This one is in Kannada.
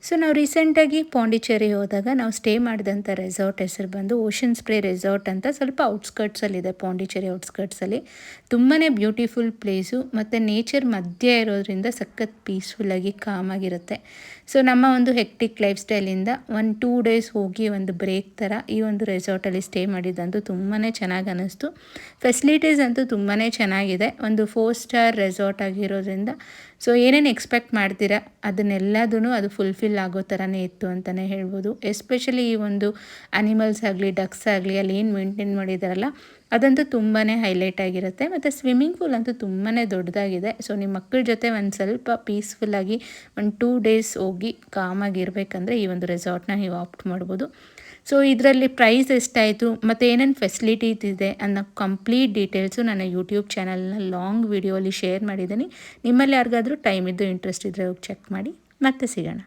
ಸೊ ನಾವು ರೀಸೆಂಟಾಗಿ ಪಾಂಡಿಚೇರಿ ಹೋದಾಗ ನಾವು ಸ್ಟೇ ಮಾಡಿದಂಥ ರೆಸಾರ್ಟ್ ಹೆಸರು ಬಂದು ಓಷನ್ ಸ್ಪ್ರೇ ರೆಸಾರ್ಟ್ ಅಂತ. ಸ್ವಲ್ಪ ಔಟ್ಸ್ಕರ್ಟ್ಸಲ್ಲಿದೆ, ಪಾಂಡಿಚೇರಿ ಔಟ್ಸ್ಕರ್ಟ್ಸಲ್ಲಿ. ತುಂಬಾ ಬ್ಯೂಟಿಫುಲ್ ಪ್ಲೇಸು ಮತ್ತು ನೇಚರ್ ಮಧ್ಯೆ ಇರೋದ್ರಿಂದ ಸಖತ್ ಪೀಸ್ಫುಲ್ಲಾಗಿ ಕಾಮಾಗಿರುತ್ತೆ. ಸೊ ನಮ್ಮ ಒಂದು ಹೆಕ್ಟಿಕ್ ಲೈಫ್ ಸ್ಟೈಲಿಂದ 1-2 ಡೇಸ್ ಹೋಗಿ ಒಂದು ಬ್ರೇಕ್ ಥರ ಈ ಒಂದು ರೆಸಾರ್ಟಲ್ಲಿ ಸ್ಟೇ ಮಾಡಿದ್ದಂತೂ ತುಂಬಾ ಚೆನ್ನಾಗಿ ಅನ್ನಿಸ್ತು. ಫೆಸಿಲಿಟೀಸ್ ಅಂತೂ ತುಂಬಾ ಚೆನ್ನಾಗಿದೆ. ಒಂದು 4 ಸ್ಟಾರ್ ರೆಸಾರ್ಟ್ ಆಗಿರೋದ್ರಿಂದ ಸೊ ಏನೇನು ಎಕ್ಸ್ಪೆಕ್ಟ್ ಮಾಡ್ತೀರಾ ಅದನ್ನೆಲ್ಲದೂ ಅದು ಫುಲ್ಫಿಲ್ ಆಗೋ ಥರನೇ ಇತ್ತು ಅಂತಲೇ ಹೇಳ್ಬೋದು. ಎಸ್ಪೆಷಲಿ ಈ ಒಂದು ಆ್ಯನಿಮಲ್ಸ್ ಆಗಲಿ, ಡಕ್ಸ್ ಆಗಲಿ, ಅಲ್ಲಿ ಏನು ಮೇಂಟೈನ್ ಮಾಡಿದಾರಲ್ಲ ಅದಂತೂ ತುಂಬಾ ಹೈಲೈಟ್ ಆಗಿರುತ್ತೆ. ಮತ್ತು ಸ್ವಿಮ್ಮಿಂಗ್ ಪೂಲ್ ಅಂತೂ ತುಂಬಾ ದೊಡ್ಡದಾಗಿದೆ. ಸೊ ನಿಮ್ಮ ಮಕ್ಕಳ ಜೊತೆ ಒಂದು ಸ್ವಲ್ಪ ಪೀಸ್ಫುಲ್ಲಾಗಿ 1-2 ಡೇಸ್ ಹೋಗಿ ಕಾಮಾಗಿರ್ಬೇಕಂದ್ರೆ ಈ ಒಂದು ರೆಸಾರ್ಟ್ನ ನೀವು ಆಪ್ಟ್ ಮಾಡ್ಬೋದು. ಸೊ ಇದರಲ್ಲಿ ಪ್ರೈಸ್ ಎಷ್ಟಾಯಿತು ಮತ್ತು ಏನೇನು ಫೆಸಿಲಿಟೀಸ್ ಇದೆ ಅನ್ನೋ ಕಂಪ್ಲೀಟ್ ಡೀಟೇಲ್ಸು ನನ್ನ ಯೂಟ್ಯೂಬ್ ಚಾನಲ್ನ ಲಾಂಗ್ ವಿಡಿಯೋಲಿ ಶೇರ್ ಮಾಡಿದ್ದೀನಿ. ನಿಮ್ಮಲ್ಲಿ ಯಾರಿಗಾದರೂ ಟೈಮ್ ಇದ್ದು ಇಂಟ್ರೆಸ್ಟ್ ಇದ್ದರೆ ಹೋಗಿ ಚೆಕ್ ಮಾಡಿ. ಮತ್ತೆ ಸಿಗೋಣ.